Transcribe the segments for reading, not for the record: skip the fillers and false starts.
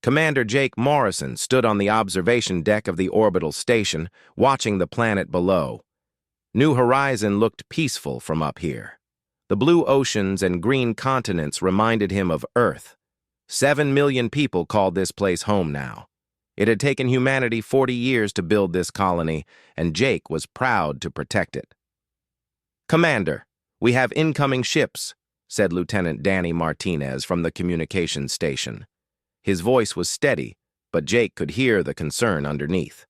Commander Jake Morrison stood on the observation deck of the orbital station, watching the planet below. New Horizon looked peaceful from up here. The blue oceans and green continents reminded him of Earth. 7 million people called this place home now. It had taken humanity 40 years to build this colony, and Jake was proud to protect it. "Commander, we have incoming ships," said Lieutenant Danny Martinez from the communications station. His voice was steady, but Jake could hear the concern underneath.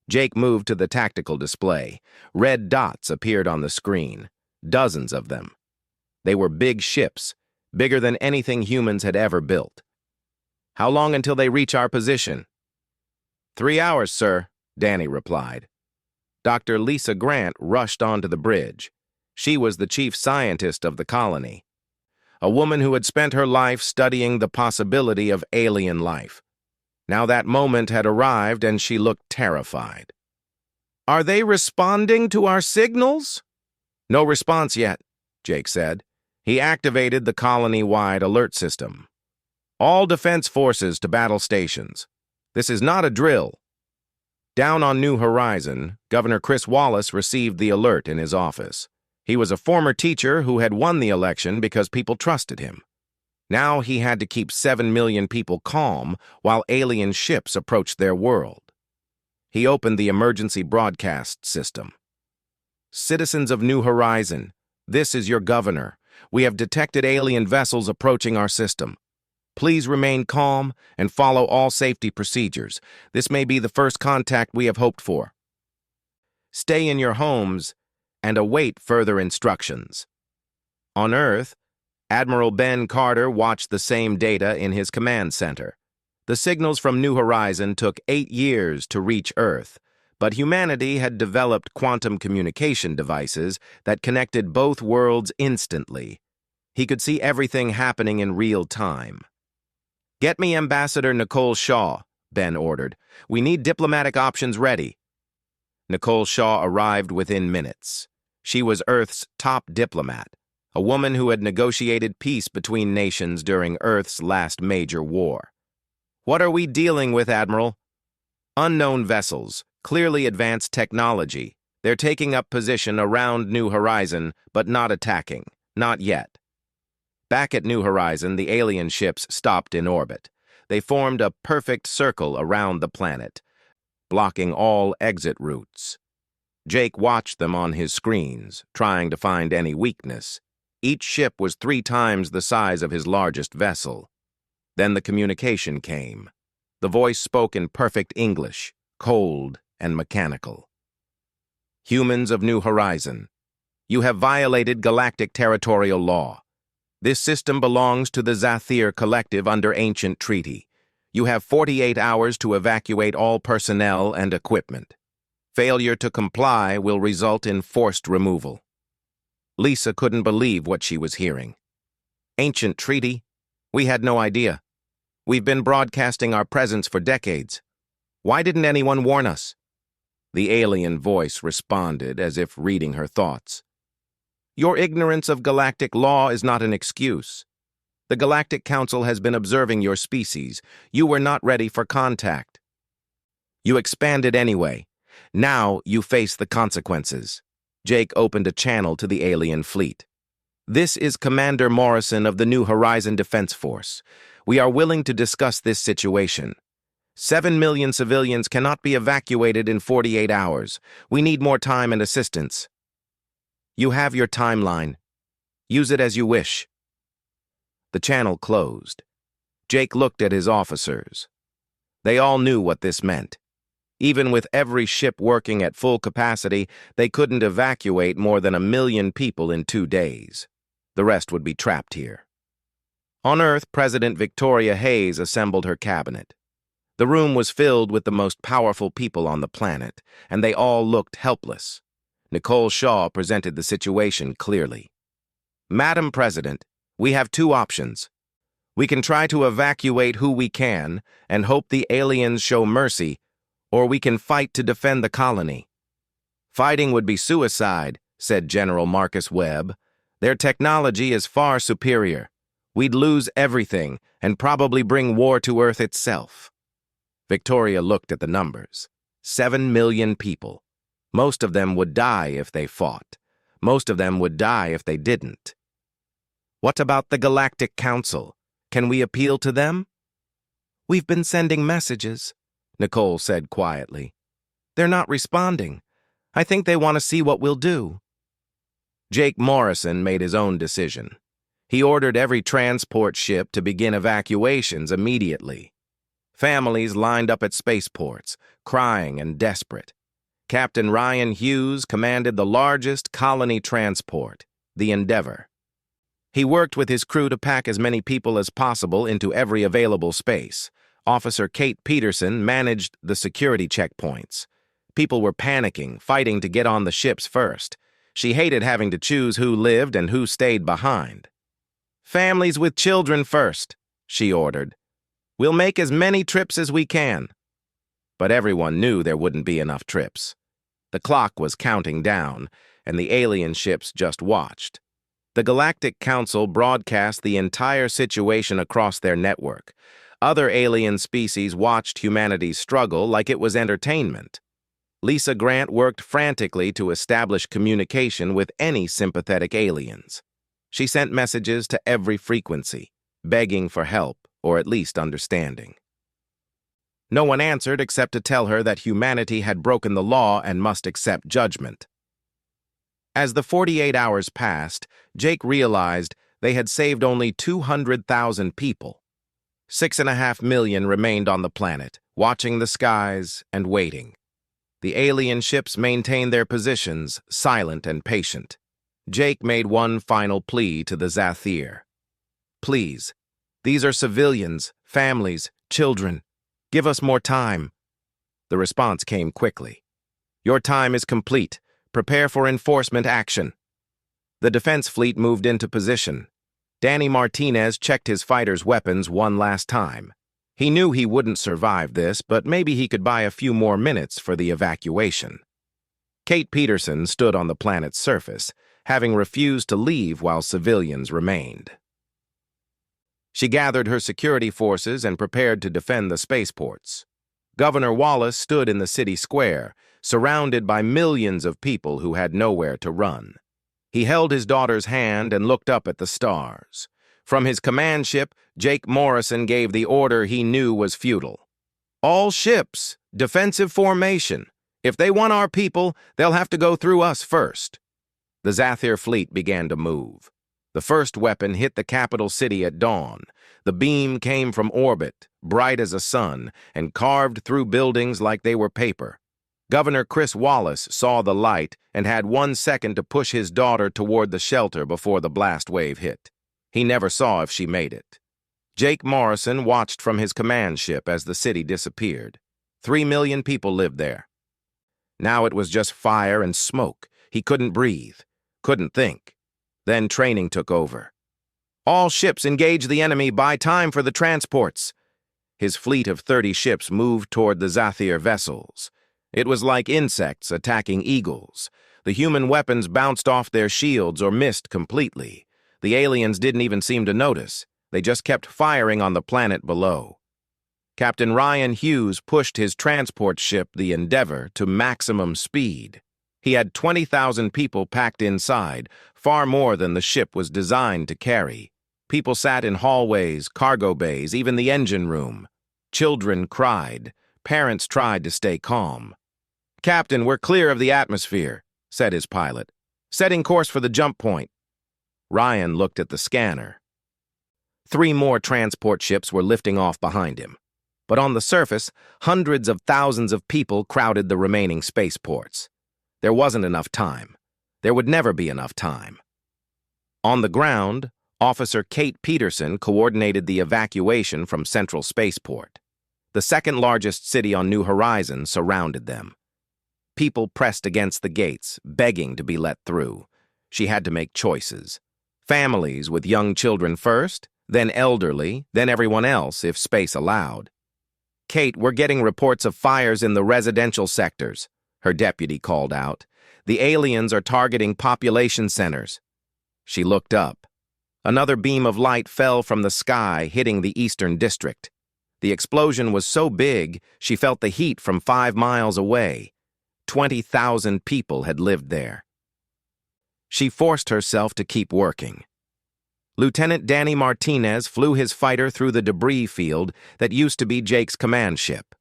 Jake moved to the tactical display. Red dots appeared on the screen, dozens of them. They were big ships, bigger than anything humans had ever built. "How long until they reach our position?" 3 hours, sir," Danny replied. Dr. Lisa Grant rushed onto the bridge. She was the chief scientist of the colony, a woman who had spent her life studying the possibility of alien life. Now that moment had arrived, and she looked terrified. "Are they responding to our signals?" "No response yet," Jake said. He activated the colony-wide alert system. "All defense forces to battle stations. This is not a drill." Down on New Horizon, Governor Chris Wallace received the alert in his office. He was a former teacher who had won the election because people trusted him. Now he had to keep 7 million people calm while alien ships approached their world. He opened the emergency broadcast system. "Citizens of New Horizon, this is your governor. We have detected alien vessels approaching our system. Please remain calm and follow all safety procedures. This may be the first contact we have hoped for. Stay in your homes and await further instructions." On Earth, Admiral Ben Carter watched the same data in his command center. The signals from New Horizon took 8 years to reach Earth, but humanity had developed quantum communication devices that connected both worlds instantly. He could see everything happening in real time. "Get me Ambassador Nicole Shaw," Ben ordered. "We need diplomatic options ready." Nicole Shaw arrived within minutes. She was Earth's top diplomat, a woman who had negotiated peace between nations during Earth's last major war. "What are we dealing with, Admiral?" "Unknown vessels, clearly advanced technology. They're taking up position around New Horizon, but not attacking. Not yet." Back at New Horizon, the alien ships stopped in orbit. They formed a perfect circle around the planet, blocking all exit routes. Jake watched them on his screens, trying to find any weakness. Each ship was 3 times the size of his largest vessel. Then the communication came. The voice spoke in perfect English, cold and mechanical. "Humans of New Horizon, you have violated galactic territorial law. This system belongs to the Zathir Collective under ancient treaty. You have 48 hours to evacuate all personnel and equipment. Failure to comply will result in forced removal." Lisa couldn't believe what she was hearing. "Ancient treaty? We had no idea. We've been broadcasting our presence for decades. Why didn't anyone warn us?" The alien voice responded as if reading her thoughts. "Your ignorance of galactic law is not an excuse. The Galactic Council has been observing your species. You were not ready for contact. You expanded anyway. Now you face the consequences." Jake opened a channel to the alien fleet. "This is Commander Morrison of the New Horizon Defense Force. We are willing to discuss this situation. 7 million civilians cannot be evacuated in 48 hours. We need more time and assistance. You have your timeline. Use it as you wish." The channel closed. Jake looked at his officers. They all knew what this meant. Even with every ship working at full capacity, they couldn't evacuate more than 1 million people in 2 days. The rest would be trapped here. On Earth, President Victoria Hayes assembled her cabinet. The room was filled with the most powerful people on the planet, and they all looked helpless. Nicole Shaw presented the situation clearly. "Madam President, we have 2 options. We can try to evacuate who we can and hope the aliens show mercy, or we can fight to defend the colony." "Fighting would be suicide," said General Marcus Webb. "Their technology is far superior. We'd lose everything and probably bring war to Earth itself. Victoria looked at the numbers. 7 million people. Most of them would die if they fought. Most of them would die if they didn't. What about the Galactic Council? Can we appeal to them? We've been sending messages, Nicole said quietly. They're not responding. I think they want to see what we'll do. Jake Morrison made his own decision. He ordered every transport ship to begin evacuations immediately. Families lined up at spaceports, crying and desperate. Captain Ryan Hughes commanded the largest colony transport, the Endeavour. He worked with his crew to pack as many people as possible into every available space. Officer Kate Peterson managed the security checkpoints. People were panicking, fighting to get on the ships first. She hated having to choose who lived and who stayed behind. Families with children first, she ordered. We'll make as many trips as we can. But everyone knew there wouldn't be enough trips. The clock was counting down, and the alien ships just watched. The Galactic Council broadcast the entire situation across their network. Other alien species watched humanity's struggle like it was entertainment. Lisa Grant worked frantically to establish communication with any sympathetic aliens. She sent messages to every frequency, begging for help or at least understanding. No one answered except to tell her that humanity had broken the law and must accept judgment. As the 48 hours passed, Jake realized they had saved only 200,000 people. 6.5 million remained on the planet, watching the skies and waiting. The alien ships maintained their positions, silent and patient. Jake made one final plea to the Zathir. Please, these are civilians, families, children. Give us more time. The response came quickly. Your time is complete. Prepare for enforcement action. The defense fleet moved into position. Danny Martinez checked his fighters' weapons one last time. He knew he wouldn't survive this, but maybe he could buy a few more minutes for the evacuation. Kate Peterson stood on the planet's surface, having refused to leave while civilians remained. She gathered her security forces and prepared to defend the spaceports. Governor Wallace stood in the city square, surrounded by millions of people who had nowhere to run. He held his daughter's hand and looked up at the stars. From his command ship, Jake Morrison gave the order he knew was futile. All ships, defensive formation. If they want our people, they'll have to go through us first. The Zathir fleet began to move. The first weapon hit the capital city at dawn. The beam came from orbit, bright as a sun, and carved through buildings like they were paper. Governor Chris Wallace saw the light and had 1 second to push his daughter toward the shelter before the blast wave hit. He never saw if she made it. Jake Morrison watched from his command ship as the city disappeared. 3 million people lived there. Now it was just fire and smoke. He couldn't breathe, couldn't think. Then training took over. All ships engage the enemy. Buy time for the transports. His fleet of 30 ships moved toward the Zathir vessels. It was like insects attacking eagles. The human weapons bounced off their shields or missed completely. The aliens didn't even seem to notice. They just kept firing on the planet below. Captain Ryan Hughes pushed his transport ship, the Endeavour, to maximum speed. He had 20,000 people packed inside, far more than the ship was designed to carry. People sat in hallways, cargo bays, even the engine room. Children cried. Parents tried to stay calm. "Captain, we're clear of the atmosphere," said his pilot. "Setting course for the jump point." Ryan looked at the scanner. 3 more transport ships were lifting off behind him. But on the surface, hundreds of thousands of people crowded the remaining spaceports. There wasn't enough time. There would never be enough time. On the ground, Officer Kate Peterson coordinated the evacuation from Central Spaceport. The second largest city on New Horizons surrounded them. People pressed against the gates, begging to be let through. She had to make choices. Families with young children first, then elderly, then everyone else if space allowed. "Kate, we're getting reports of fires in the residential sectors," her deputy called out. "The aliens are targeting population centers." She looked up. Another beam of light fell from the sky, hitting the eastern district. The explosion was so big, she felt the heat from 5 miles away. 20,000 people had lived there. She forced herself to keep working. Lieutenant Danny Martinez flew his fighter through the debris field that used to be Jake's command ship.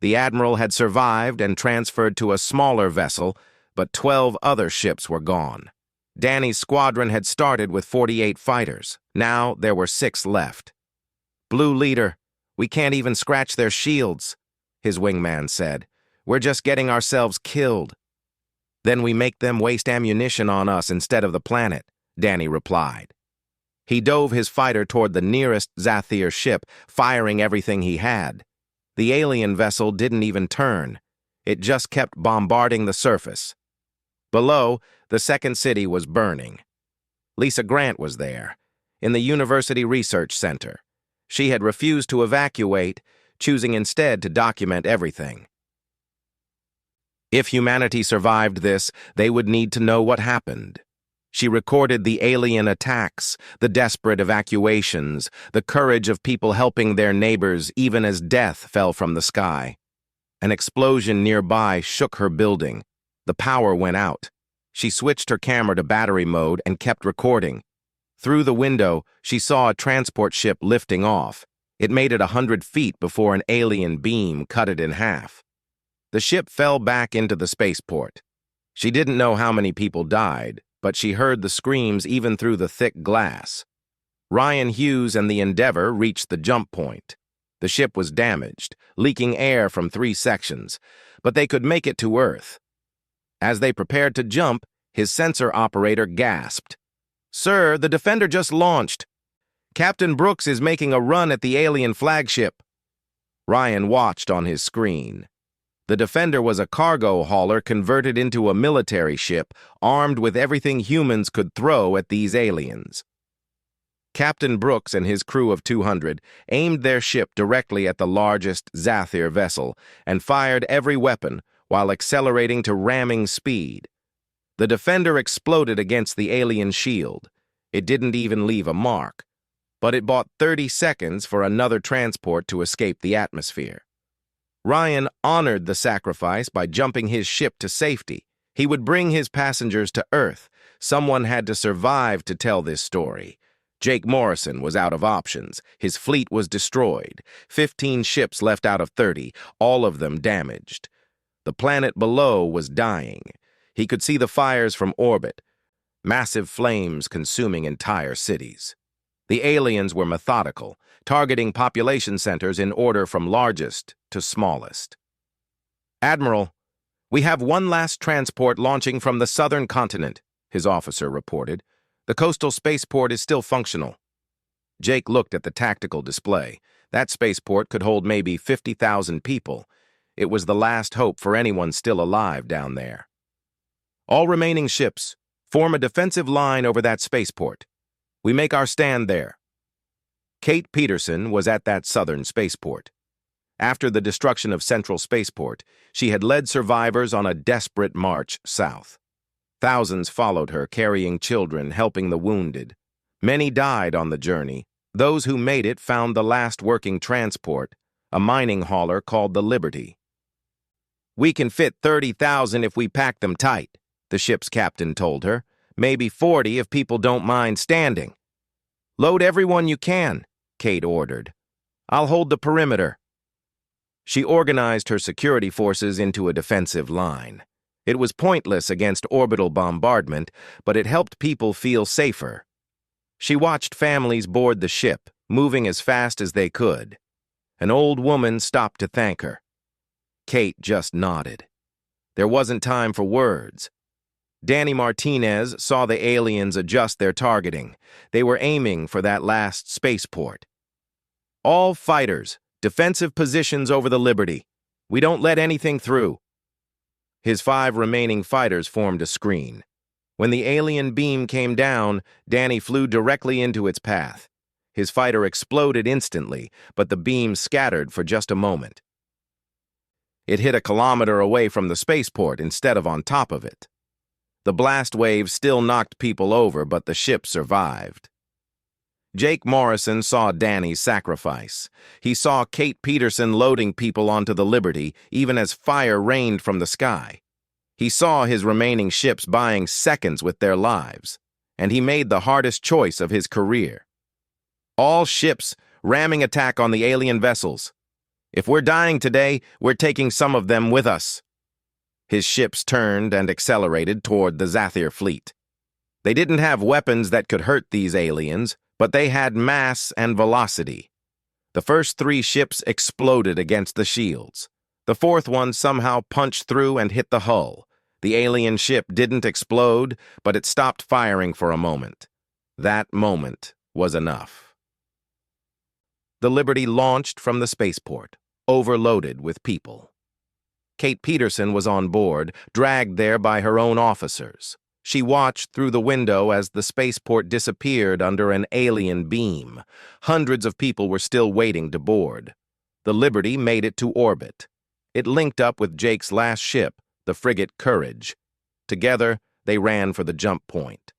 The admiral had survived and transferred to a smaller vessel, but 12 other ships were gone. Danny's squadron had started with 48 fighters. Now there were 6 left. "Blue leader, we can't even scratch their shields," his wingman said. "We're just getting ourselves killed." "Then we make them waste ammunition on us instead of the planet," Danny replied. He dove his fighter toward the nearest Zathir ship, firing everything he had. The alien vessel didn't even turn. It just kept bombarding the surface. Below, the second city was burning. Lisa Grant was there, in the University Research Center. She had refused to evacuate, choosing instead to document everything. If humanity survived this, they would need to know what happened. She recorded the alien attacks, the desperate evacuations, the courage of people helping their neighbors even as death fell from the sky. An explosion nearby shook her building. The power went out. She switched her camera to battery mode and kept recording. Through the window, she saw a transport ship lifting off. It made it 100 feet before an alien beam cut it in half. The ship fell back into the spaceport. She didn't know how many people died, but she heard the screams even through the thick glass. Ryan Hughes and the Endeavour reached the jump point. The ship was damaged, leaking air from 3 sections, but they could make it to Earth. As they prepared to jump, his sensor operator gasped. "Sir, the Defender just launched. Captain Brooks is making a run at the alien flagship." Ryan watched on his screen. The Defender was a cargo hauler converted into a military ship, armed with everything humans could throw at these aliens. Captain Brooks and his crew of 200 aimed their ship directly at the largest Zathir vessel and fired every weapon while accelerating to ramming speed. The Defender exploded against the alien shield. It didn't even leave a mark, but it bought 30 seconds for another transport to escape the atmosphere. Ryan honored the sacrifice by jumping his ship to safety. He would bring his passengers to Earth. Someone had to survive to tell this story. Jake Morrison was out of options. His fleet was destroyed. 15 ships left out of 30, all of them damaged. The planet below was dying. He could see the fires from orbit, massive flames consuming entire cities. The aliens were methodical, targeting population centers in order from largest to smallest. "Admiral, we have one last transport launching from the southern continent," his officer reported. "The coastal spaceport is still functional." Jake looked at the tactical display. That spaceport could hold maybe 50,000 people. It was the last hope for anyone still alive down there. "All remaining ships, form a defensive line over that spaceport. We make our stand there." Kate Peterson was at that southern spaceport. After the destruction of Central Spaceport, she had led survivors on a desperate march south. Thousands followed her, carrying children, helping the wounded. Many died on the journey. Those who made it found the last working transport, a mining hauler called the Liberty. "We can fit 30,000 if we pack them tight," the ship's captain told her. "Maybe 40 if people don't mind standing." "Load everyone you can," Kate ordered. "I'll hold the perimeter." She organized her security forces into a defensive line. It was pointless against orbital bombardment, but it helped people feel safer. She watched families board the ship, moving as fast as they could. An old woman stopped to thank her. Kate just nodded. There wasn't time for words. Danny Martinez saw the aliens adjust their targeting. They were aiming for that last spaceport. "All fighters, defensive positions over the Liberty. We don't let anything through." His 5 remaining fighters formed a screen. When the alien beam came down, Danny flew directly into its path. His fighter exploded instantly, but the beam scattered for just a moment. It hit a kilometer away from the spaceport instead of on top of it. The blast wave still knocked people over, but the ship survived. Jake Morrison saw Danny's sacrifice. He saw Kate Peterson loading people onto the Liberty, even as fire rained from the sky. He saw his remaining ships buying seconds with their lives, and he made the hardest choice of his career. All ships ramming attack on the alien vessels. If we're dying today, we're taking some of them with us. His ships turned and accelerated toward the Zathir fleet. They didn't have weapons that could hurt these aliens, but they had mass and velocity. The first 3 ships exploded against the shields. The 4th one somehow punched through and hit the hull. The alien ship didn't explode, but it stopped firing for a moment. That moment was enough. The Liberty launched from the spaceport, overloaded with people. Kate Peterson was on board, dragged there by her own officers. She watched through the window as the spaceport disappeared under an alien beam. Hundreds of people were still waiting to board. The Liberty made it to orbit. It linked up with Jake's last ship, the frigate Courage. Together, they ran for the jump point.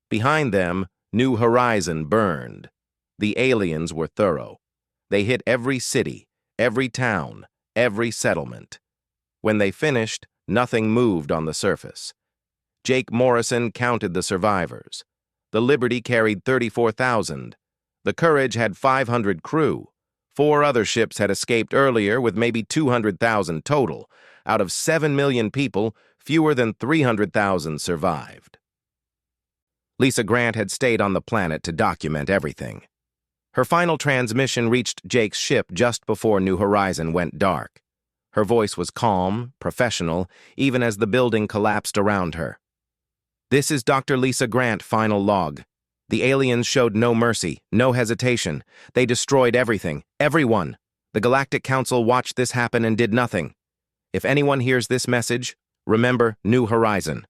Behind them, New Horizon burned. The aliens were thorough. They hit every city, every town, every settlement. When they finished, nothing moved on the surface. Jake Morrison counted the survivors. The Liberty carried 34,000. The Courage had 500 crew. 4 other ships had escaped earlier with maybe 200,000 total. Out of 7 million people, fewer than 300,000 survived. Lisa Grant had stayed on the planet to document everything. Her final transmission reached Jake's ship just before New Horizon went dark. Her voice was calm, professional, even as the building collapsed around her. "This is Dr. Lisa Grant, final log. The aliens showed no mercy, no hesitation. They destroyed everything, everyone. The Galactic Council watched this happen and did nothing. If anyone hears this message, remember New Horizon.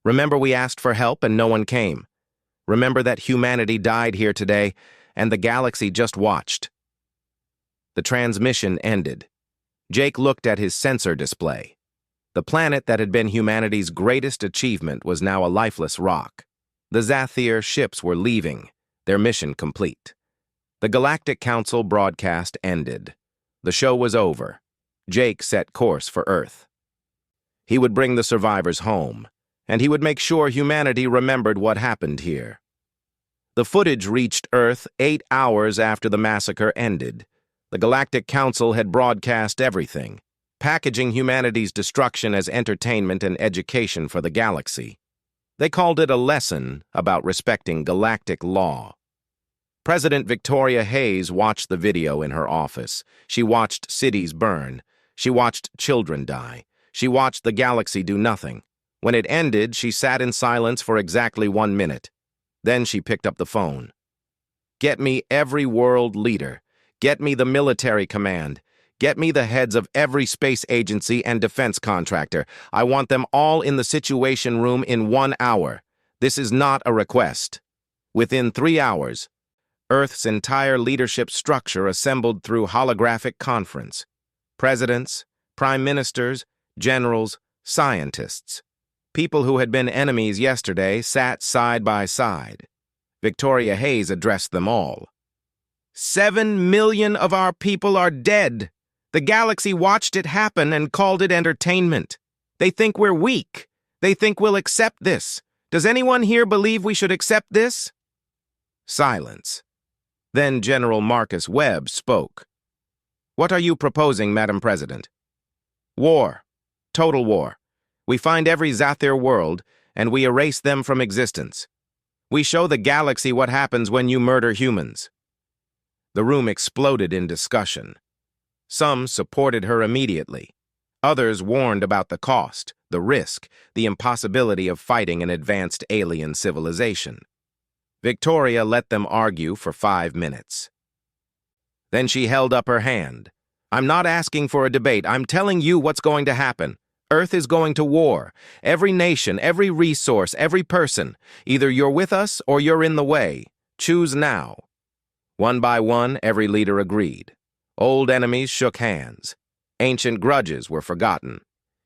Remember we asked for help and no one came. Remember that humanity died here today and the galaxy just watched." The transmission ended. Jake looked at his sensor display. The planet that had been humanity's greatest achievement was now a lifeless rock. The Zathir ships were leaving, their mission complete. The Galactic Council broadcast ended. The show was over. Jake set course for Earth. He would bring the survivors home, and he would make sure humanity remembered what happened here. The footage reached Earth 8 hours after the massacre ended. The Galactic Council had broadcast everything, packaging humanity's destruction as entertainment and education for the galaxy. They called it a lesson about respecting galactic law. President Victoria Hayes watched the video in her office. She watched cities burn. She watched children die. She watched the galaxy do nothing. When it ended, she sat in silence for exactly 1 minute. Then she picked up the phone. "Get me every world leader. Get me the military command. Get me the heads of every space agency and defense contractor. I want them all in the Situation Room in 1 hour. This is not a request." Within 3 hours, Earth's entire leadership structure assembled through holographic conference. Presidents, prime ministers, generals, scientists. People who had been enemies yesterday sat side by side. Victoria Hayes addressed them all. 7 million of our people are dead. The galaxy watched it happen and called it entertainment. They think we're weak. They think we'll accept this. Does anyone here believe we should accept this?" Silence. Then General Marcus Webb spoke. "What are you proposing, Madam President?" "War. Total war. We find every Zathir world, and we erase them from existence. We show the galaxy what happens when you murder humans." The room exploded in discussion. Some supported her immediately. Others warned about the cost, the risk, the impossibility of fighting an advanced alien civilization. Victoria let them argue for 5 minutes. Then she held up her hand. "I'm not asking for a debate. I'm telling you what's going to happen. Earth is going to war. Every nation, every resource, every person. Either you're with us or you're in the way. Choose now." One by one, every leader agreed. Old enemies shook hands. Ancient grudges were forgotten.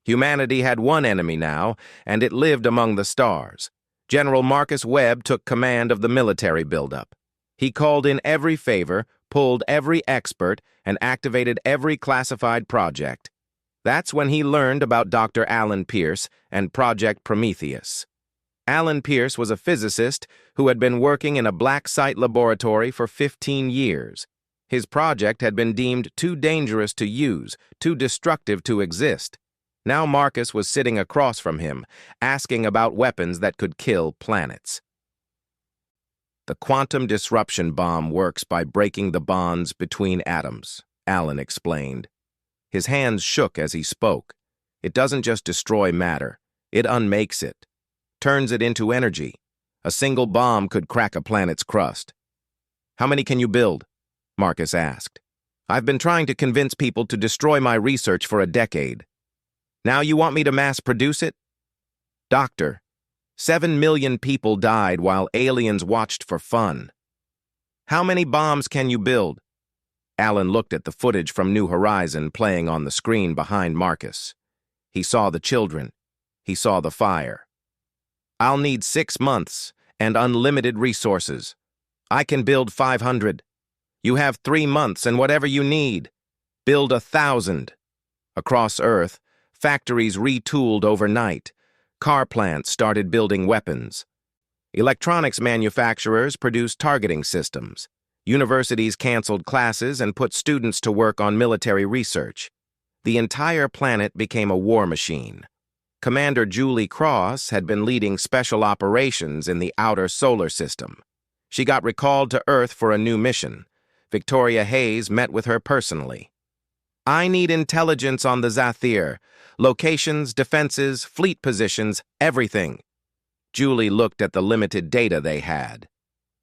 Humanity had one enemy now, and it lived among the stars. General Marcus Webb took command of the military buildup. He called in every favor, pulled every expert, and activated every classified project. That's when he learned about Dr. Alan Pierce and Project Prometheus. Alan Pierce was a physicist who had been working in a black site laboratory for 15 years. His project had been deemed too dangerous to use, too destructive to exist. Now Marcus was sitting across from him, asking about weapons that could kill planets. The quantum disruption bomb works by breaking the bonds between atoms, Alan explained. His hands shook as he spoke. It doesn't just destroy matter, it unmakes it, turns it into energy. A single bomb could crack a planet's crust. How many can you build? Marcus asked. I've been trying to convince people to destroy my research for a decade. Now you want me to mass produce it? Doctor, 7 million people died while aliens watched for fun. How many bombs can you build? Alan looked at the footage from New Horizon playing on the screen behind Marcus. He saw the children. He saw the fire. I'll need 6 months and unlimited resources. I can build 500. You have 3 months and whatever you need. Build 1,000. Across Earth, factories retooled overnight. Car plants started building weapons. Electronics manufacturers produced targeting systems. Universities canceled classes and put students to work on military research. The entire planet became a war machine. Commander Julie Cross had been leading special operations in the outer solar system. She got recalled to Earth for a new mission. Victoria Hayes met with her personally. I need intelligence on the Zathir. Locations, defenses, fleet positions, everything. Julie looked at the limited data they had.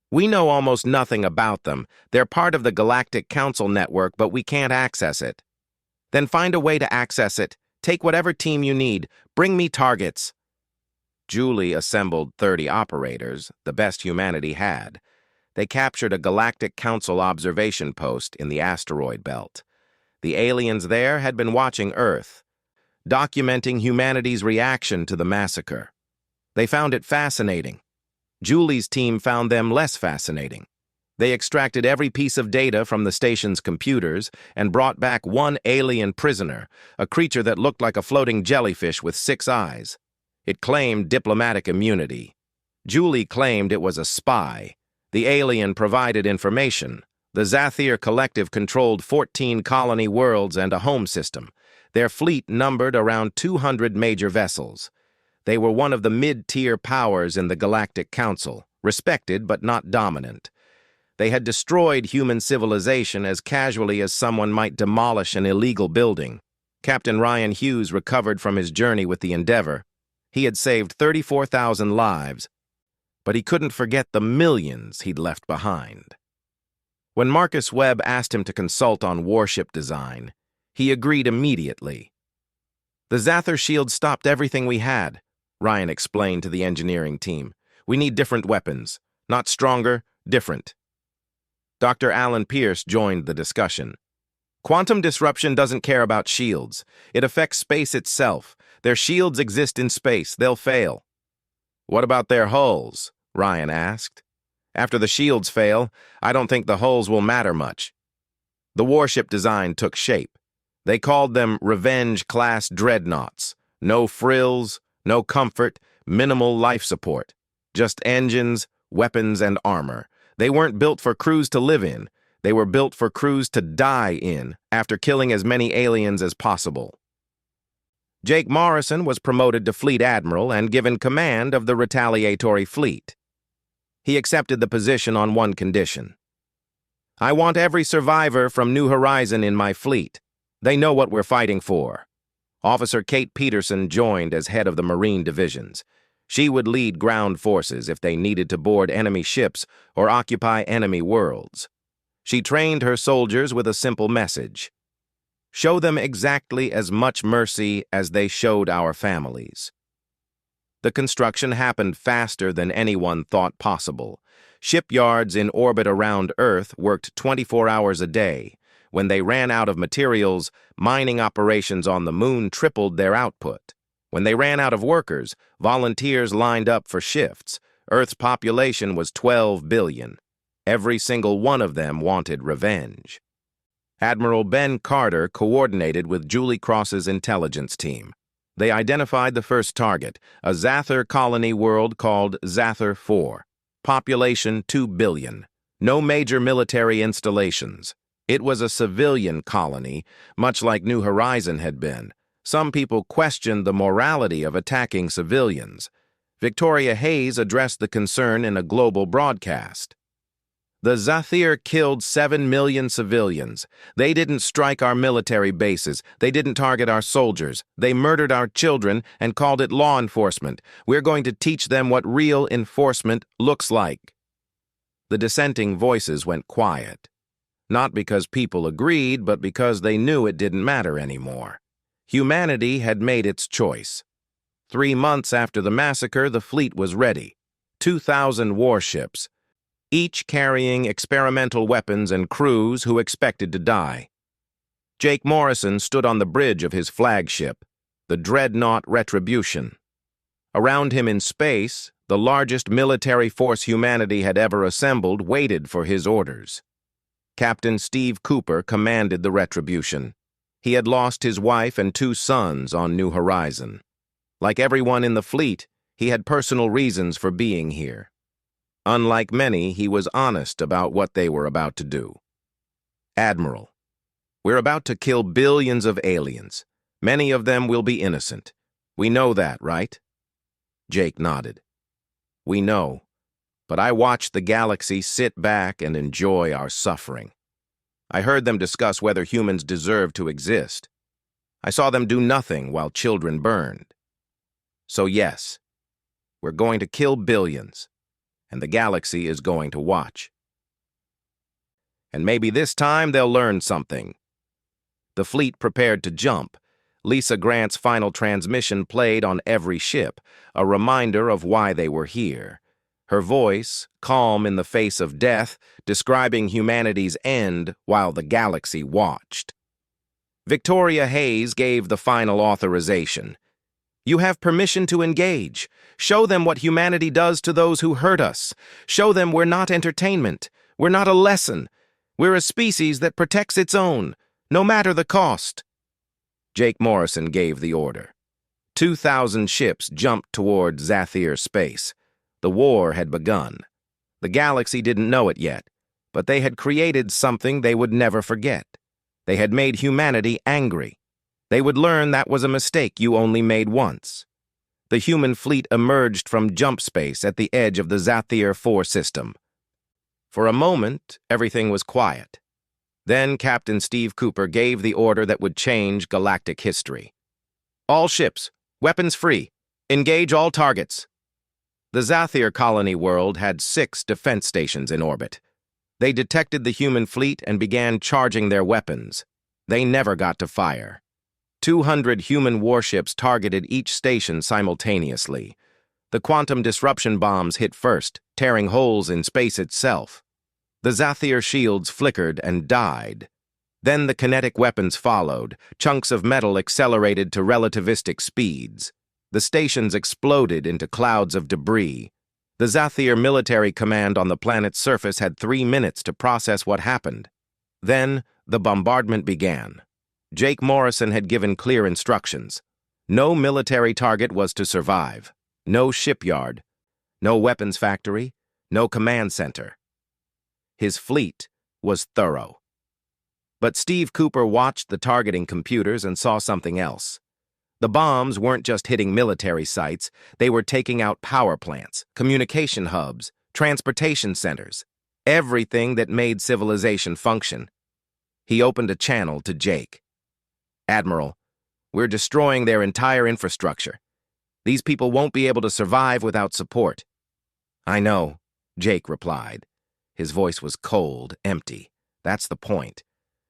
We know almost nothing about them. They're part of the Galactic Council network, but we can't access it. Then find a way to access it. Take whatever team you need. Bring me targets. Julie assembled 30 operators, the best humanity had. They captured a Galactic Council observation post in the asteroid belt. The aliens there had been watching Earth, documenting humanity's reaction to the massacre. They found it fascinating. Julie's team found them less fascinating. They extracted every piece of data from the station's computers and brought back one alien prisoner, a creature that looked like a floating jellyfish with 6 eyes. It claimed diplomatic immunity. Julie claimed it was a spy. The alien provided information. The Zathir Collective controlled 14 colony worlds and a home system. Their fleet numbered around 200 major vessels. They were one of the mid-tier powers in the Galactic Council, respected but not dominant. They had destroyed human civilization as casually as someone might demolish an illegal building. Captain Ryan Hughes recovered from his journey with the Endeavour. He had saved 34,000 lives, but he couldn't forget the millions he'd left behind. When Marcus Webb asked him to consult on warship design, he agreed immediately. The Zathir shield stopped everything we had, Ryan explained to the engineering team. We need different weapons. Not stronger, different. Dr. Alan Pierce joined the discussion. Quantum disruption doesn't care about shields. It affects space itself. Their shields exist in space. They'll fail. What about their hulls? Ryan asked. After the shields fail, I don't think the hulls will matter much. The warship design took shape. They called them Revenge-class dreadnoughts. No frills, no comfort, minimal life support. Just engines, weapons, and armor. They weren't built for crews to live in. They were built for crews to die in after killing as many aliens as possible. Jake Morrison was promoted to Fleet Admiral and given command of the retaliatory fleet. He accepted the position on one condition. I want every survivor from New Horizon in my fleet. They know what we're fighting for. Officer Kate Peterson joined as head of the Marine divisions. She would lead ground forces if they needed to board enemy ships or occupy enemy worlds. She trained her soldiers with a simple message. Show them exactly as much mercy as they showed our families. The construction happened faster than anyone thought possible. Shipyards in orbit around Earth worked 24 hours a day. When they ran out of materials, mining operations on the moon tripled their output. When they ran out of workers, volunteers lined up for shifts. Earth's population was 12 billion. Every single one of them wanted revenge. Admiral Ben Carter coordinated with Julie Cross's intelligence team. They identified the first target, a Zathir colony world called Zathir 4. Population 2 billion. No major military installations. It was a civilian colony, much like New Horizon had been. Some people questioned the morality of attacking civilians. Victoria Hayes addressed the concern in a global broadcast. The Zathir killed 7 million civilians. They didn't strike our military bases. They didn't target our soldiers. They murdered our children and called it law enforcement. We're going to teach them what real enforcement looks like. The dissenting voices went quiet. Not because people agreed, but because they knew it didn't matter anymore. Humanity had made its choice. 3 months after the massacre, the fleet was ready. 2,000 warships, each carrying experimental weapons and crews who expected to die. Jake Morrison stood on the bridge of his flagship, the dreadnought Retribution. Around him in space, the largest military force humanity had ever assembled waited for his orders. Captain Steve Cooper commanded the Retribution. He had lost his wife and 2 sons on New Horizon. Like everyone in the fleet, he had personal reasons for being here. Unlike many, he was honest about what they were about to do. Admiral, we're about to kill billions of aliens. Many of them will be innocent. We know that, right? Jake nodded. We know, but I watched the galaxy sit back and enjoy our suffering. I heard them discuss whether humans deserve to exist. I saw them do nothing while children burned. So yes, we're going to kill billions, and the galaxy is going to watch. And maybe this time they'll learn something. The fleet prepared to jump. Lisa Grant's final transmission played on every ship, a reminder of why they were here. Her voice, calm in the face of death, describing humanity's end while the galaxy watched. Victoria Hayes gave the final authorization. You have permission to engage. Show them what humanity does to those who hurt us. Show them we're not entertainment. We're not a lesson. We're a species that protects its own, no matter the cost. Jake Morrison gave the order. 2,000 ships jumped toward Zathir space. The war had begun. The galaxy didn't know it yet, but they had created something they would never forget. They had made humanity angry. They would learn that was a mistake you only made once. The human fleet emerged from jump space at the edge of the Zathir 4 system. For a moment, everything was quiet. Then Captain Steve Cooper gave the order that would change galactic history. All ships, weapons free. Engage all targets. The Zathir colony world had 6 defense stations in orbit. They detected the human fleet and began charging their weapons. They never got to fire. 200 human warships targeted each station simultaneously. The quantum disruption bombs hit first, tearing holes in space itself. The Zathir shields flickered and died. Then the kinetic weapons followed. Chunks of metal accelerated to relativistic speeds. The stations exploded into clouds of debris. The Zathir military command on the planet's surface had 3 minutes to process what happened. Then the bombardment began. Jake Morrison had given clear instructions. No military target was to survive. No shipyard. No weapons factory. No command center. His fleet was thorough. But Steve Cooper watched the targeting computers and saw something else. The bombs weren't just hitting military sites, they were taking out power plants, communication hubs, transportation centers, everything that made civilization function. He opened a channel to Jake. Admiral, we're destroying their entire infrastructure. These people won't be able to survive without support. I know, Jake replied. His voice was cold, empty. That's the point.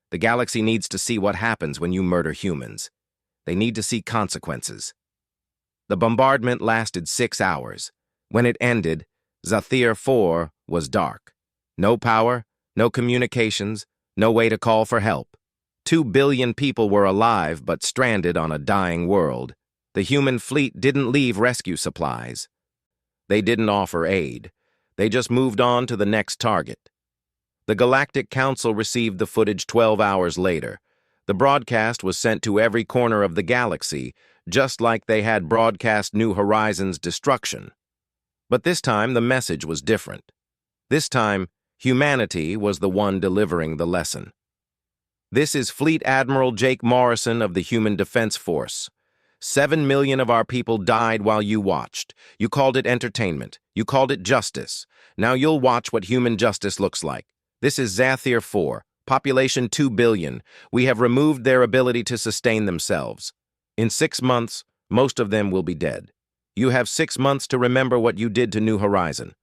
The galaxy needs to see what happens when you murder humans. They need to see consequences. The bombardment lasted 6 hours. When it ended, Zathir 4 was dark. No power, no communications, no way to call for help. 2 billion people were alive but stranded on a dying world. The human fleet didn't leave rescue supplies. They didn't offer aid. They just moved on to the next target. The Galactic Council received the footage 12 hours later. The broadcast was sent to every corner of the galaxy, just like they had broadcast New Horizons' destruction. But this time, the message was different. This time, humanity was the one delivering the lesson. This is Fleet Admiral Jake Morrison of the Human Defense Force. 7 million of our people died while you watched. You called it entertainment. You called it justice. Now you'll watch what human justice looks like. This is Zathir 4, population 2 billion. We have removed their ability to sustain themselves. In 6 months, most of them will be dead. You have 6 months to remember what you did to New Horizon.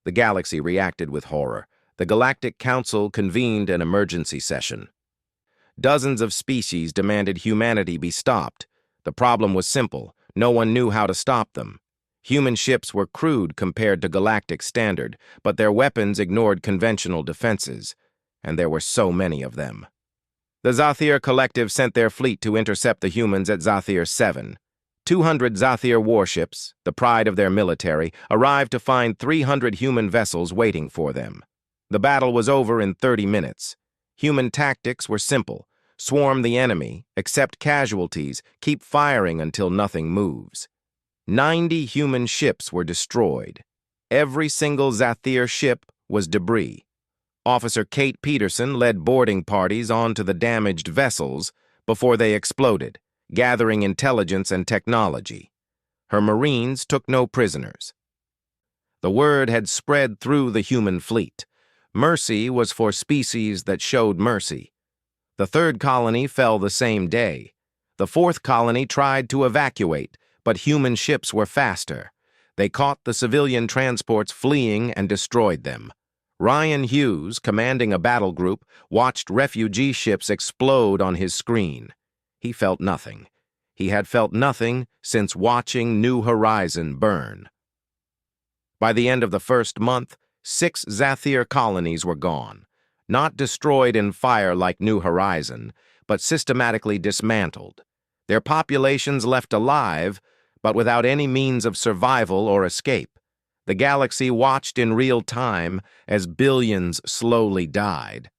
The galaxy reacted with horror. The Galactic Council convened an emergency session. Dozens of species demanded humanity be stopped. The problem was simple. No one knew how to stop them. Human ships were crude compared to galactic standard, but their weapons ignored conventional defenses, and there were so many of them. The Zathir Collective sent their fleet to intercept the humans at Zathir 7. 200 Zathir warships, the pride of their military, arrived to find 300 human vessels waiting for them. The battle was over in 30 minutes. Human tactics were simple. Swarm the enemy, accept casualties, keep firing until nothing moves. 90 human ships were destroyed. Every single Zathir ship was debris. Officer Kate Peterson led boarding parties onto the damaged vessels before they exploded, gathering intelligence and technology. Her Marines took no prisoners. The word had spread through the human fleet. Mercy was for species that showed mercy. The third colony fell the same day. The fourth colony tried to evacuate, but human ships were faster. They caught the civilian transports fleeing and destroyed them. Ryan Hughes, commanding a battle group, watched refugee ships explode on his screen. He felt nothing. He had felt nothing since watching New Horizon burn. By the end of the first month, 6 Zathir colonies were gone. Not destroyed in fire like New Horizon, but systematically dismantled. Their populations left alive, but without any means of survival or escape. The galaxy watched in real time as billions slowly died.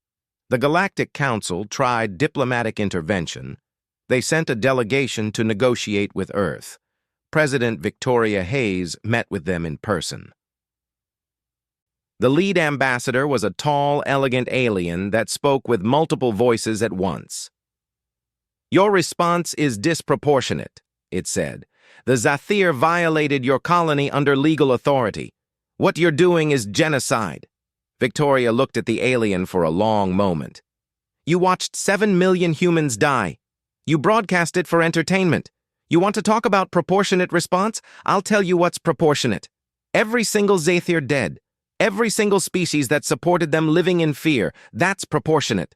The Galactic Council tried diplomatic intervention. They sent a delegation to negotiate with Earth. President Victoria Hayes met with them in person. The lead ambassador was a tall, elegant alien that spoke with multiple voices at once. "Your response is disproportionate," it said. "The Zathir violated your colony under legal authority. What you're doing is genocide." Victoria looked at the alien for a long moment. "You watched 7 million humans die. You broadcast it for entertainment. You want to talk about proportionate response? I'll tell you what's proportionate. Every single Zathir dead. Every single species that supported them living in fear, that's proportionate.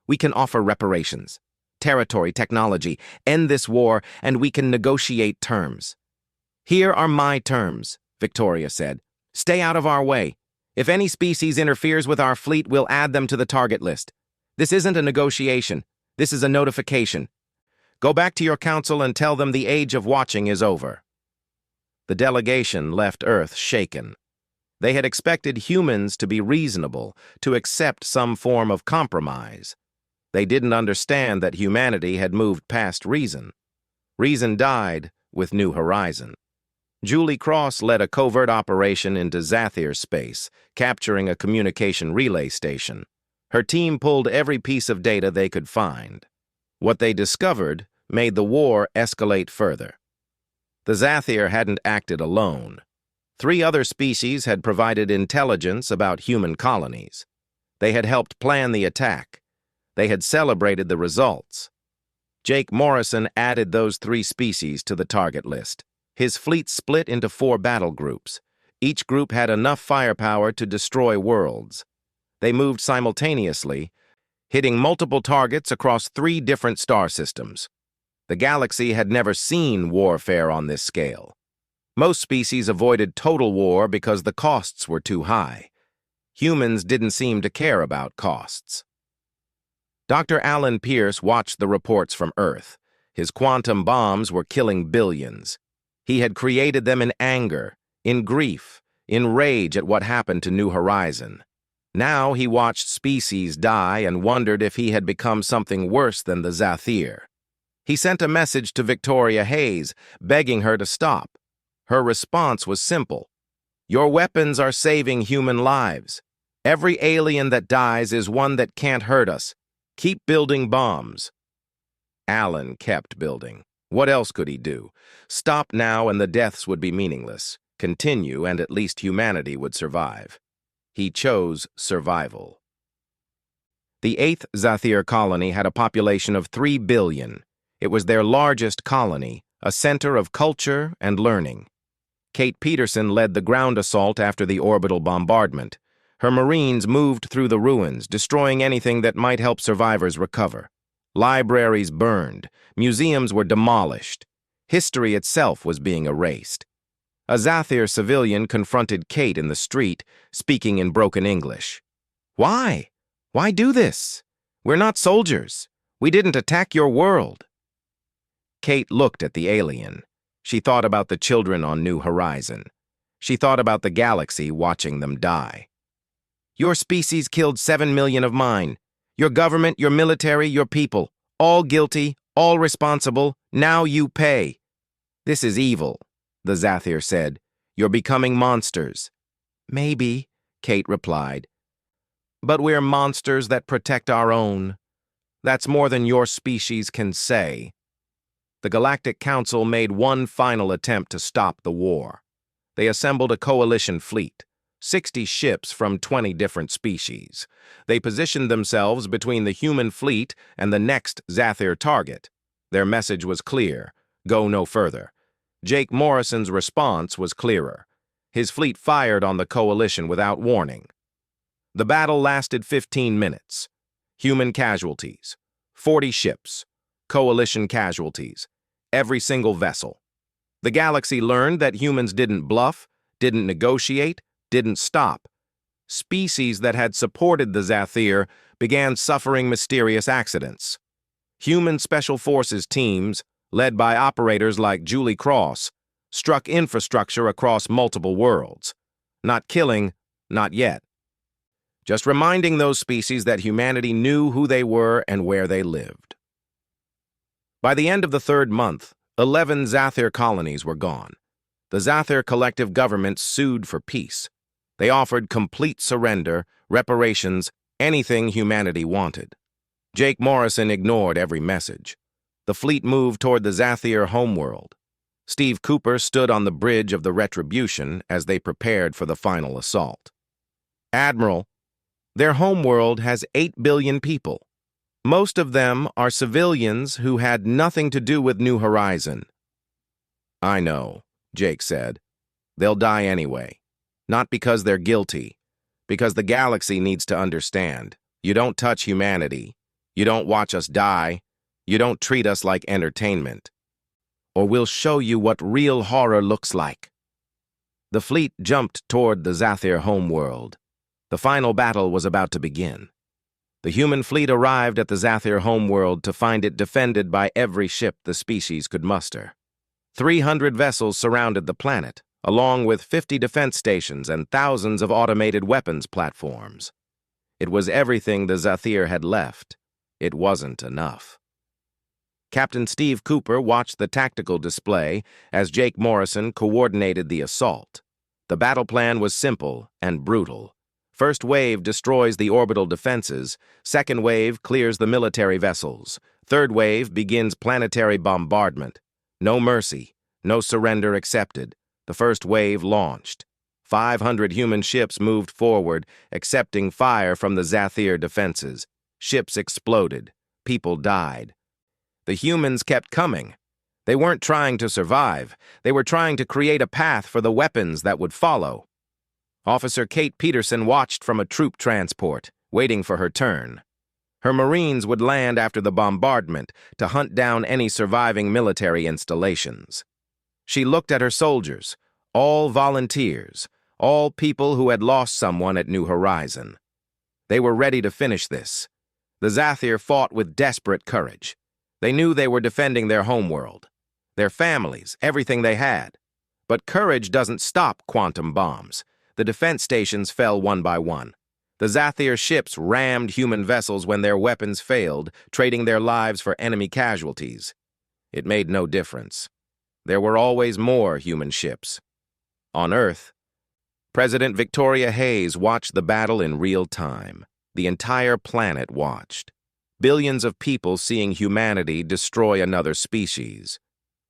We can offer reparations, territory, technology, end this war, and we can negotiate terms. Here are my terms," Victoria said. "Stay out of our way. If any species interferes with our fleet, we'll add them to the target list. This isn't a negotiation. This is a notification. Go back to your council and tell them the age of watching is over." The delegation left Earth shaken. They had expected humans to be reasonable, to accept some form of compromise. They didn't understand that humanity had moved past reason. Reason died with New Horizon. Julie Cross led a covert operation into Zathir space, capturing a communication relay station. Her team pulled every piece of data they could find. What they discovered made the war escalate further. The Zathir hadn't acted alone. 3 other species had provided intelligence about human colonies. They had helped plan the attack. They had celebrated the results. Jake Morrison added those 3 species to the target list. His fleet split into 4 battle groups. Each group had enough firepower to destroy worlds. They moved simultaneously, hitting multiple targets across 3 different star systems. The galaxy had never seen warfare on this scale. Most species avoided total war because the costs were too high. Humans didn't seem to care about costs. Dr. Alan Pierce watched the reports from Earth. His quantum bombs were killing billions. He had created them in anger, in grief, in rage at what happened to New Horizon. Now he watched species die and wondered if he had become something worse than the Zathir. He sent a message to Victoria Hayes, begging her to stop. Her response was simple. Your weapons are saving human lives. Every alien that dies is one that can't hurt us. Keep building bombs. Alan kept building. What else could he do? Stop now and the deaths would be meaningless. Continue and at least humanity would survive. He chose survival. The 8th Zathir colony had a population of 3 billion. It was their largest colony, a center of culture and learning. Kate Peterson led the ground assault after the orbital bombardment. Her Marines moved through the ruins, destroying anything that might help survivors recover. Libraries burned, museums were demolished. History itself was being erased. A Zathir civilian confronted Kate in the street, speaking in broken English. Why? Why do this? We're not soldiers. We didn't attack your world. Kate looked at the alien. She thought about the children on New Horizon. She thought about the galaxy watching them die. Your species killed 7 million of mine. Your government, your military, your people. All guilty, all responsible. Now you pay. This is evil, the Zathir said. You're becoming monsters. Maybe, Kate replied. But we're monsters that protect our own. That's more than your species can say. The Galactic Council made one final attempt to stop the war. They assembled a coalition fleet, 60 ships from 20 different species. They positioned themselves between the human fleet and the next Zathir target. Their message was clear: go no further. Jake Morrison's response was clearer. His fleet fired on the coalition without warning. The battle lasted 15 minutes. Human casualties, 40 ships. Coalition casualties, every single vessel. The galaxy learned that humans didn't bluff, didn't negotiate, didn't stop. Species that had supported the Zathir began suffering mysterious accidents. Human Special Forces teams, led by operators like Julie Cross, struck infrastructure across multiple worlds. Not killing, not yet. Just reminding those species that humanity knew who they were and where they lived. By the end of the 3rd month, 11 Zathir colonies were gone. The Zathir collective government sued for peace. They offered complete surrender, reparations, anything humanity wanted. Jake Morrison ignored every message. The fleet moved toward the Zathir homeworld. Steve Cooper stood on the bridge of the Retribution as they prepared for the final assault. Admiral, their homeworld has 8 billion people. Most of them are civilians who had nothing to do with New Horizon. I know, Jake said. They'll die anyway. Not because they're guilty, because the galaxy needs to understand. You don't touch humanity. You don't watch us die. You don't treat us like entertainment. Or we'll show you what real horror looks like. The fleet jumped toward the Zathir homeworld. The final battle was about to begin. The human fleet arrived at the Zathir homeworld to find it defended by every ship the species could muster. 300 vessels surrounded the planet, along with 50 defense stations and thousands of automated weapons platforms. It was everything the Zathir had left. It wasn't enough. Captain Steve Cooper watched the tactical display as Jake Morrison coordinated the assault. The battle plan was simple and brutal. First wave destroys the orbital defenses, second wave clears the military vessels, third wave begins planetary bombardment. No mercy, no surrender accepted. The first wave launched. 500 human ships moved forward, accepting fire from the Zathir defenses. Ships exploded. People died. The humans kept coming. They weren't trying to survive. They were trying to create a path for the weapons that would follow. Officer Kate Peterson watched from a troop transport, waiting for her turn. Her Marines would land after the bombardment to hunt down any surviving military installations. She looked at her soldiers, all volunteers, all people who had lost someone at New Horizon. They were ready to finish this. The Zathir fought with desperate courage. They knew they were defending their homeworld, their families, everything they had. But courage doesn't stop quantum bombs. The defense stations fell one by one. The Zathir ships rammed human vessels when their weapons failed, trading their lives for enemy casualties. It made no difference. There were always more human ships. On Earth, President Victoria Hayes watched the battle in real time. The entire planet watched. Billions of people seeing humanity destroy another species.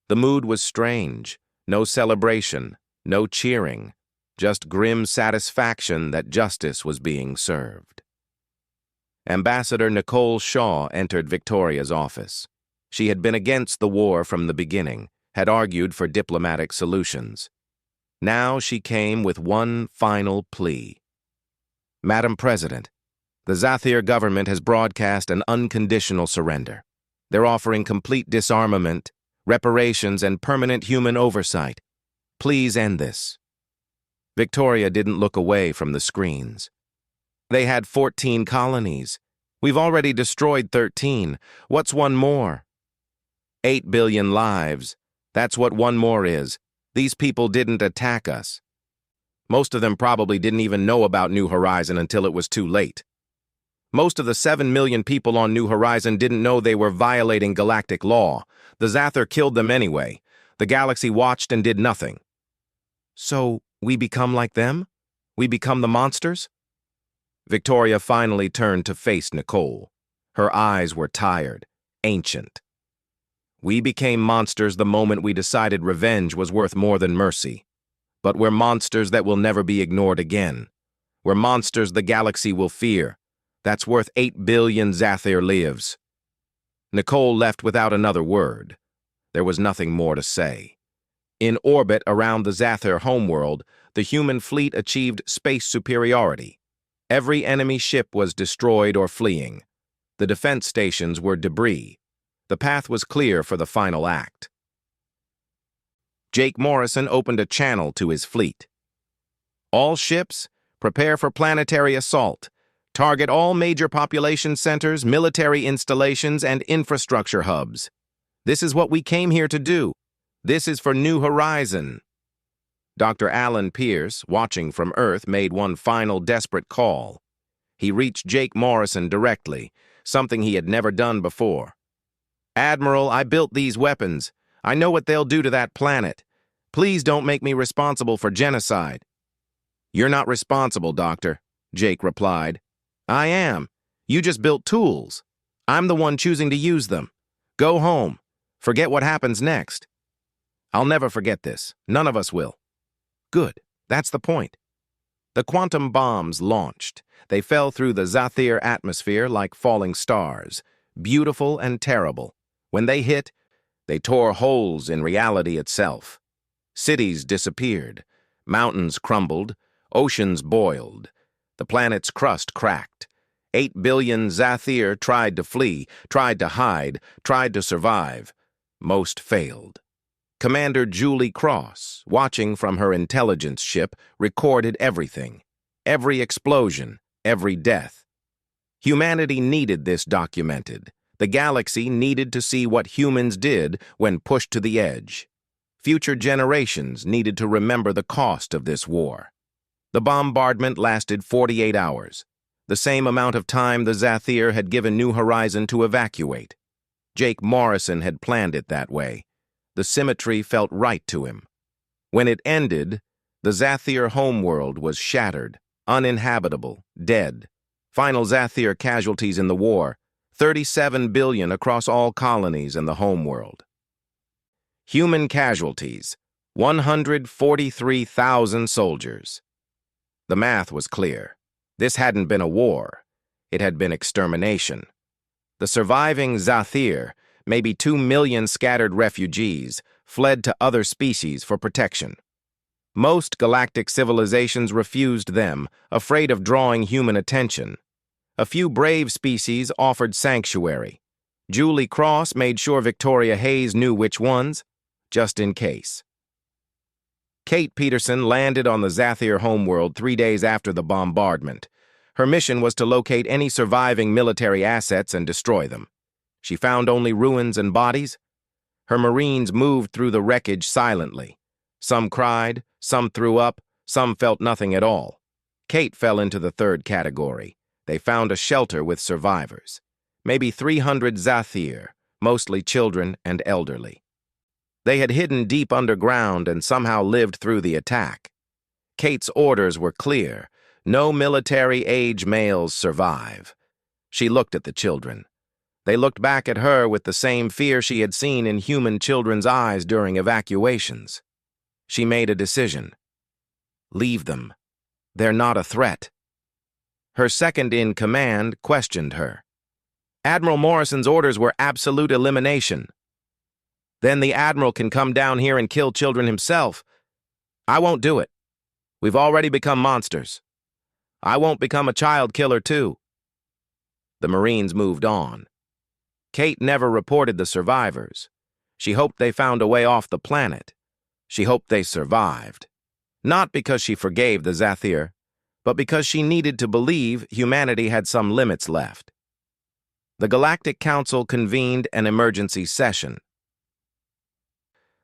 The mood was strange. No celebration, no cheering, just grim satisfaction that justice was being served. Ambassador Nicole Shaw entered Victoria's office. She had been against the war from the beginning, had argued for diplomatic solutions. Now she came with one final plea. Madam President, the Zathir government has broadcast an unconditional surrender. They're offering complete disarmament, reparations, and permanent human oversight. Please end this. Victoria didn't look away from the screens. They had 14 colonies. We've already destroyed 13. What's one more? 8 billion lives. That's what one more is. These people didn't attack us. Most of them probably didn't even know about New Horizon until it was too late. Most of the 7 million people on New Horizon didn't know they were violating galactic law. The Zathir killed them anyway. The galaxy watched and did nothing. So, we become like them? We become the monsters? Victoria finally turned to face Nicole. Her eyes were tired, ancient. We became monsters the moment we decided revenge was worth more than mercy. But we're monsters that will never be ignored again. We're monsters the galaxy will fear. That's worth 8 billion Zathir lives. Nicole left without another word. There was nothing more to say. In orbit around the Zathir homeworld, the human fleet achieved space superiority. Every enemy ship was destroyed or fleeing. The defense stations were debris. The path was clear for the final act. Jake Morrison opened a channel to his fleet. All ships, prepare for planetary assault. Target all major population centers, military installations, and infrastructure hubs. This is what we came here to do. This is for New Horizon. Dr. Alan Pierce, watching from Earth, made one final desperate call. He reached Jake Morrison directly, something he had never done before. Admiral, I built these weapons. I know what they'll do to that planet. Please don't make me responsible for genocide. You're not responsible, Doctor, Jake replied. I am. You just built tools. I'm the one choosing to use them. Go home. Forget what happens next. I'll never forget this. None of us will. Good. That's the point. The quantum bombs launched. They fell through the Zathir atmosphere like falling stars, beautiful and terrible. When they hit, they tore holes in reality itself. Cities disappeared. Mountains crumbled. Oceans boiled. The planet's crust cracked. 8 billion Zathir tried to flee, tried to hide, tried to survive. Most failed. Commander Julie Cross, watching from her intelligence ship, recorded everything. Every explosion, every death. Humanity needed this documented. The galaxy needed to see what humans did when pushed to the edge. Future generations needed to remember the cost of this war. The bombardment lasted 48 hours, the same amount of time the Zathir had given New Horizon to evacuate. Jake Morrison had planned it that way. The symmetry felt right to him. When it ended, the Zathir homeworld was shattered, uninhabitable, dead. Final Zathir casualties in the war, 37 billion across all colonies in the homeworld. Human casualties, 143,000 soldiers. The math was clear. This hadn't been a war. It had been extermination. The surviving Zathir, maybe 2 million scattered refugees, fled to other species for protection. Most galactic civilizations refused them, afraid of drawing human attention. A few brave species offered sanctuary. Julie Cross made sure Victoria Hayes knew which ones, just in case. Kate Peterson landed on the Zathir homeworld 3 days after the bombardment. Her mission was to locate any surviving military assets and destroy them. She found only ruins and bodies. Her Marines moved through the wreckage silently. Some cried, some threw up, some felt nothing at all. Kate fell into the third category. They found a shelter with survivors. Maybe 300 Zathir, mostly children and elderly. They had hidden deep underground and somehow lived through the attack. Kate's orders were clear. No military-age males survive. She looked at the children. They looked back at her with the same fear she had seen in human children's eyes during evacuations. She made a decision. Leave them. They're not a threat. Her second-in-command questioned her. Admiral Morrison's orders were absolute elimination. Then the Admiral can come down here and kill children himself. I won't do it. We've already become monsters. I won't become a child killer, too. The Marines moved on. Kate never reported the survivors. She hoped they found a way off the planet. She hoped they survived. Not because she forgave the Zathir, but because she needed to believe humanity had some limits left. The Galactic Council convened an emergency session.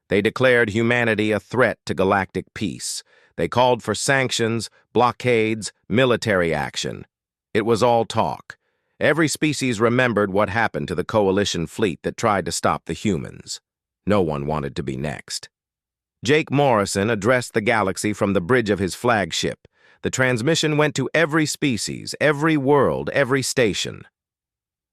They declared humanity a threat to galactic peace. They called for sanctions, blockades, military action. It was all talk. Every species remembered what happened to the coalition fleet that tried to stop the humans. No one wanted to be next. Jake Morrison addressed the galaxy from the bridge of his flagship. The transmission went to every species, every world, every station.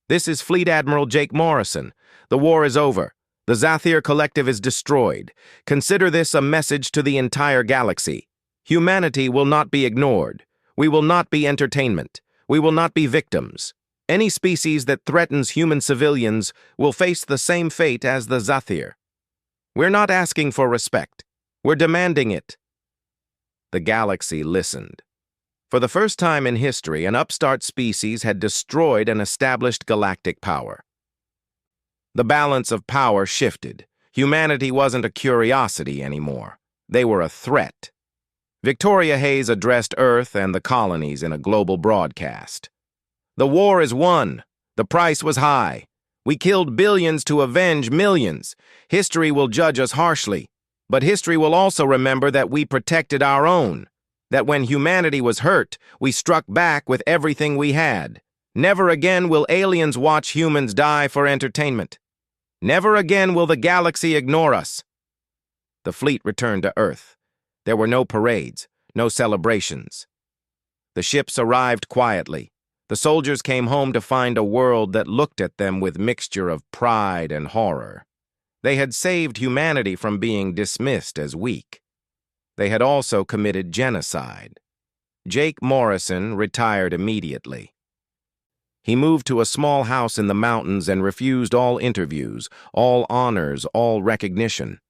This is Fleet Admiral Jake Morrison. The war is over. The Zathir Collective is destroyed. Consider this a message to the entire galaxy. Humanity will not be ignored. We will not be entertainment. We will not be victims. Any species that threatens human civilians will face the same fate as the Zathir. We're not asking for respect. We're demanding it. The galaxy listened. For the first time in history, an upstart species had destroyed an established galactic power. The balance of power shifted. Humanity wasn't a curiosity anymore. They were a threat. Victoria Hayes addressed Earth and the colonies in a global broadcast. The war is won. The price was high. We killed billions to avenge millions. History will judge us harshly, but history will also remember that we protected our own, that when humanity was hurt, we struck back with everything we had. Never again will aliens watch humans die for entertainment. Never again will the galaxy ignore us. The fleet returned to Earth. There were no parades, no celebrations. The ships arrived quietly. The soldiers came home to find a world that looked at them with mixture of pride and horror. They had saved humanity from being dismissed as weak. They had also committed genocide. Jake Morrison retired immediately. He moved to a small house in the mountains and refused all interviews, all honors, all recognition.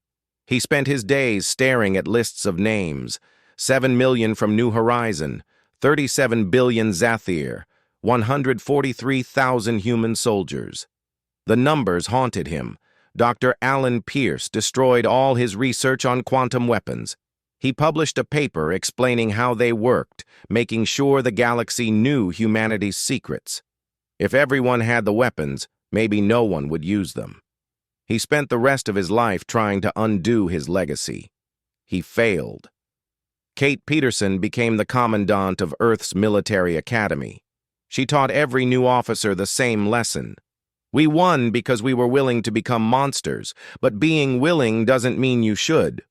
He spent his days staring at lists of names: 7 million from New Horizon, 37 billion Zathir, 143,000 human soldiers. The numbers haunted him. Dr. Alan Pierce destroyed all his research on quantum weapons. He published a paper explaining how they worked, making sure the galaxy knew humanity's secrets. If everyone had the weapons, maybe no one would use them. He spent the rest of his life trying to undo his legacy. He failed. Kate Peterson became the commandant of Earth's military academy. She taught every new officer the same lesson. We won because we were willing to become monsters, but being willing doesn't mean you should.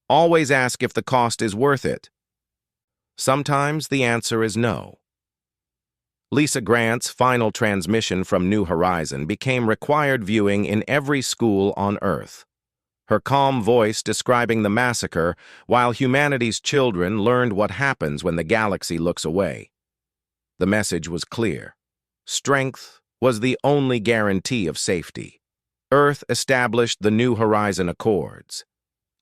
Always ask if the cost is worth it. Sometimes the answer is no. Lisa Grant's final transmission from New Horizon became required viewing in every school on Earth. Her calm voice describing the massacre while humanity's children learned what happens when the galaxy looks away. The message was clear. Strength was the only guarantee of safety. Earth established the New Horizon Accords.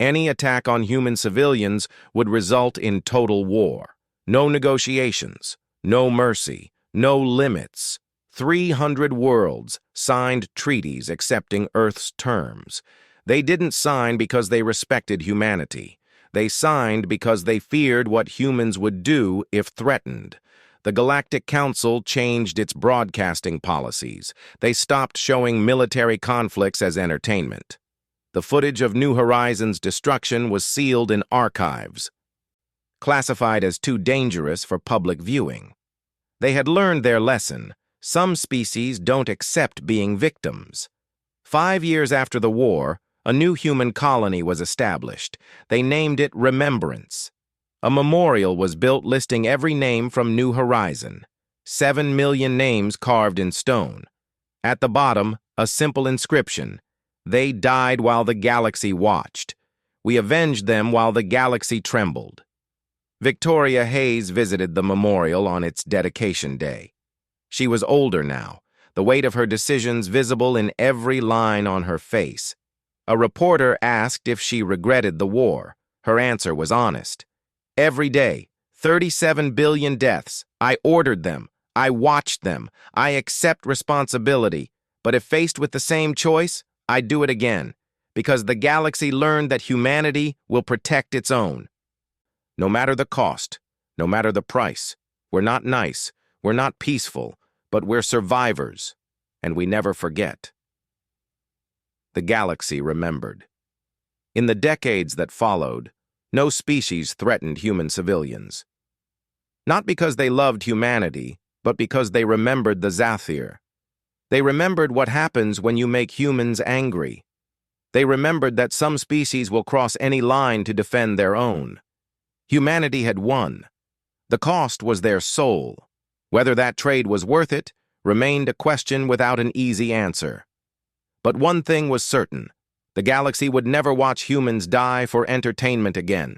Any attack on human civilians would result in total war. No negotiations, no mercy, no limits. 300 worlds signed treaties accepting Earth's terms. They didn't sign because they respected humanity. They signed because they feared what humans would do if threatened. The Galactic Council changed its broadcasting policies. They stopped showing military conflicts as entertainment. The footage of New Horizons' destruction was sealed in archives. classified as too dangerous for public viewing. They had learned their lesson. Some species don't accept being victims. 5 years after the war, a new human colony was established. They named it Remembrance. A memorial was built listing every name from New Horizon. 7 million names carved in stone. At the bottom, a simple inscription: "They died while the galaxy watched. We avenged them while the galaxy trembled." Victoria Hayes visited the memorial on its dedication day. She was older now, the weight of her decisions visible in every line on her face. A reporter asked if she regretted the war. Her answer was honest. "Every day, 37 billion deaths. I ordered them. I watched them. I accept responsibility. But if faced with the same choice, I'd do it again, because the galaxy learned that humanity will protect its own. No matter the cost, no matter the price, we're not nice, we're not peaceful, but we're survivors, and we never forget." The galaxy remembered. In the decades that followed, no species threatened human civilians. Not because they loved humanity, but because they remembered the Zathir. They remembered what happens when you make humans angry. They remembered that some species will cross any line to defend their own. Humanity had won. The cost was their soul. Whether that trade was worth it remained a question without an easy answer. But one thing was certain: the galaxy would never watch humans die for entertainment again.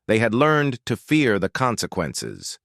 They had learned to fear the consequences.